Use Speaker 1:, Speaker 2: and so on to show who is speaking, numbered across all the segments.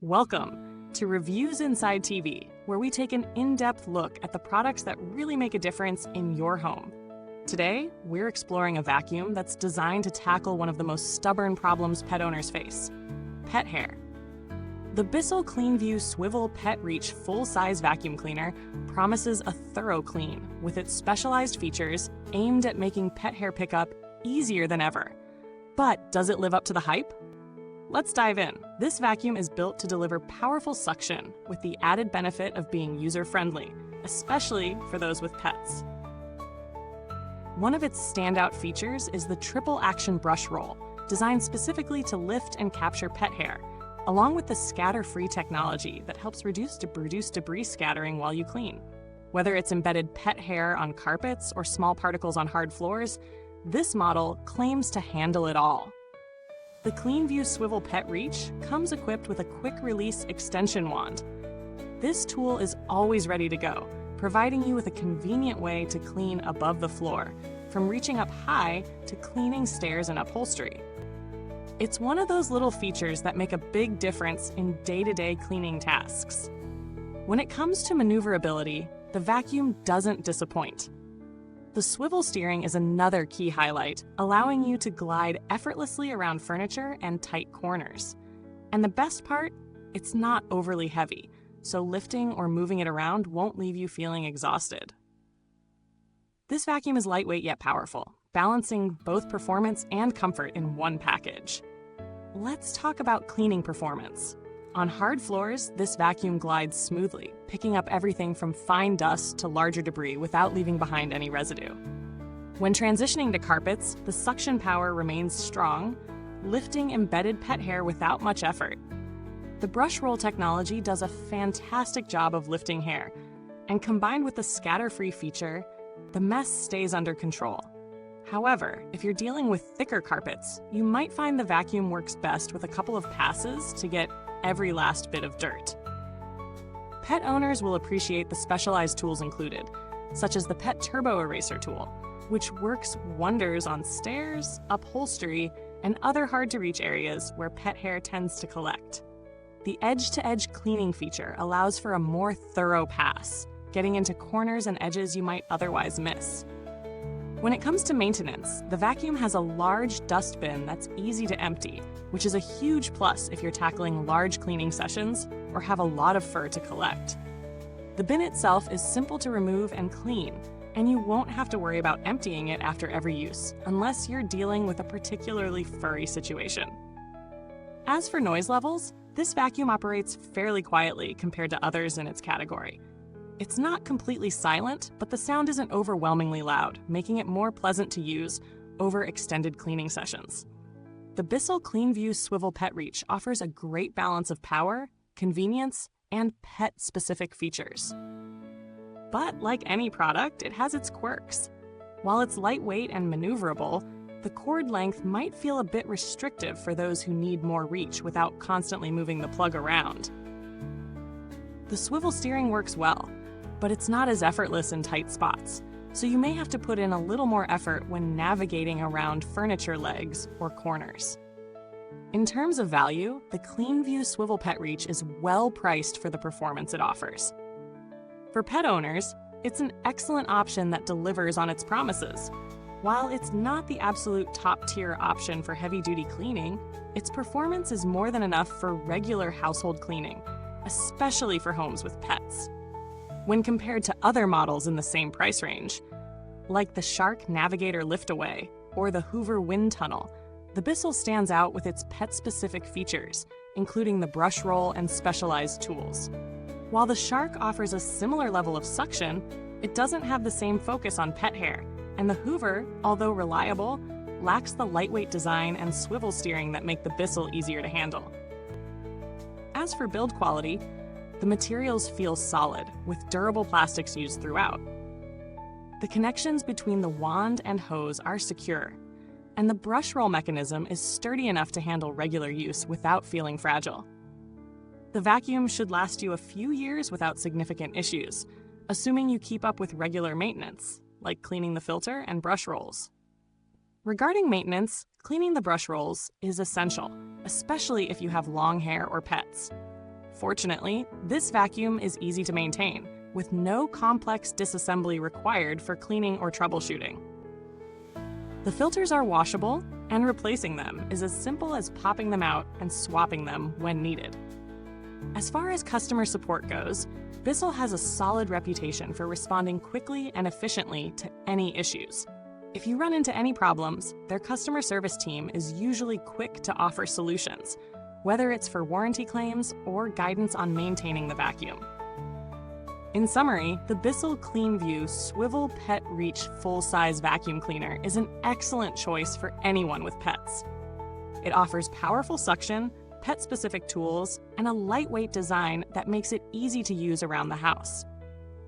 Speaker 1: Welcome to Reviewsinsidetv, where we take an in-depth look at the products that really make a difference in your home. Today, we're exploring a vacuum that's designed to tackle one of the most stubborn problems pet owners face: pet hair. The Bissell CleanView Swivel Pet Reach full-size vacuum cleaner promises a thorough clean with its specialized features aimed at making pet hair pickup easier than ever. But does it live up to the hype? Let's dive in. This vacuum is built to deliver powerful suction with the added benefit of being user-friendly, especially for those with pets. One of its standout features is the triple action brush roll, designed specifically to lift and capture pet hair, along with the scatter-free technology that helps reduce debris scattering while you clean. Whether it's embedded pet hair on carpets or small particles on hard floors, this model claims to handle it all. The CleanView Swivel Pet Reach comes equipped with a quick-release extension wand. This tool is always ready to go, providing you with a convenient way to clean above the floor, from reaching up high to cleaning stairs and upholstery. It's one of those little features that make a big difference in day-to-day cleaning tasks. When it comes to maneuverability, the vacuum doesn't disappoint. The swivel steering is another key highlight, allowing you to glide effortlessly around furniture and tight corners. And the best part, it's not overly heavy, so lifting or moving it around won't leave you feeling exhausted. This vacuum is lightweight yet powerful, balancing both performance and comfort in one package. Let's talk about cleaning performance. On hard floors, this vacuum glides smoothly, picking up everything from fine dust to larger debris without leaving behind any residue. When transitioning to carpets, the suction power remains strong, lifting embedded pet hair without much effort. The brush roll technology does a fantastic job of lifting hair, and combined with the scatter-free feature, the mess stays under control. However, if you're dealing with thicker carpets, you might find the vacuum works best with a couple of passes to get every last bit of dirt. Pet owners will appreciate the specialized tools included, such as the Pet Turbo Eraser tool, which works wonders on stairs, upholstery, and other hard-to-reach areas where pet hair tends to collect. The edge-to-edge cleaning feature allows for a more thorough pass, getting into corners and edges you might otherwise miss. When it comes to maintenance, the vacuum has a large dustbin that's easy to empty, which is a huge plus if you're tackling large cleaning sessions or have a lot of fur to collect. The bin itself is simple to remove and clean, and you won't have to worry about emptying it after every use, unless you're dealing with a particularly furry situation. As for noise levels, this vacuum operates fairly quietly compared to others in its category. It's not completely silent, but the sound isn't overwhelmingly loud, making it more pleasant to use over extended cleaning sessions. The Bissell CleanView Swivel Pet Reach offers a great balance of power, convenience, and pet-specific features. But like any product, it has its quirks. While it's lightweight and maneuverable, the cord length might feel a bit restrictive for those who need more reach without constantly moving the plug around. The swivel steering works well, but it's not as effortless in tight spots, so you may have to put in a little more effort when navigating around furniture legs or corners. In terms of value, the CleanView Swivel Pet Reach is well priced for the performance it offers. For pet owners, it's an excellent option that delivers on its promises. While it's not the absolute top-tier option for heavy-duty cleaning, its performance is more than enough for regular household cleaning, especially for homes with pets. When compared to other models in the same price range, like the Shark Navigator Liftaway or the Hoover Wind Tunnel, the Bissell stands out with its pet-specific features, including the brush roll and specialized tools. While the Shark offers a similar level of suction, it doesn't have the same focus on pet hair, and the Hoover, although reliable, lacks the lightweight design and swivel steering that make the Bissell easier to handle. As for build quality, the materials feel solid, with durable plastics used throughout. The connections between the wand and hose are secure, and the brush roll mechanism is sturdy enough to handle regular use without feeling fragile. The vacuum should last you a few years without significant issues, assuming you keep up with regular maintenance, like cleaning the filter and brush rolls. Regarding maintenance, cleaning the brush rolls is essential, especially if you have long hair or pets. Fortunately, this vacuum is easy to maintain, with no complex disassembly required for cleaning or troubleshooting. The filters are washable, and replacing them is as simple as popping them out and swapping them when needed. As far as customer support goes, Bissell has a solid reputation for responding quickly and efficiently to any issues. If you run into any problems, their customer service team is usually quick to offer solutions, whether it's for warranty claims or guidance on maintaining the vacuum. In summary, the Bissell CleanView Swivel Pet Reach full-size vacuum cleaner is an excellent choice for anyone with pets. It offers powerful suction, pet-specific tools, and a lightweight design that makes it easy to use around the house.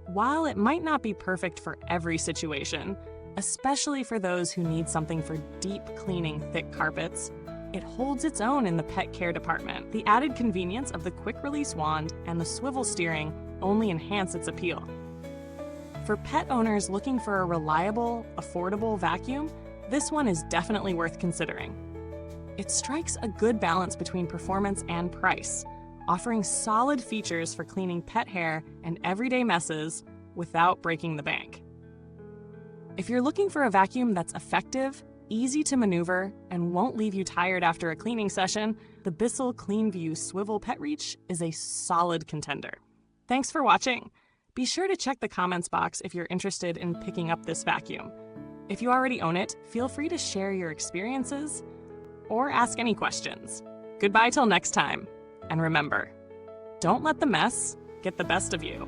Speaker 1: While it might not be perfect for every situation, especially for those who need something for deep cleaning thick carpets, it holds its own in the pet care department. The added convenience of the quick-release wand and the swivel steering only enhance its appeal. For pet owners looking for a reliable, affordable vacuum, this one is definitely worth considering. It strikes a good balance between performance and price, offering solid features for cleaning pet hair and everyday messes without breaking the bank. If you're looking for a vacuum that's effective, easy to maneuver, and won't leave you tired after a cleaning session, the Bissell CleanView Swivel Pet Reach is a solid contender. Thanks for watching. Be sure to check the comments box if you're interested in picking up this vacuum. If you already own it, feel free to share your experiences or ask any questions. Goodbye till next time. And remember, don't let the mess get the best of you.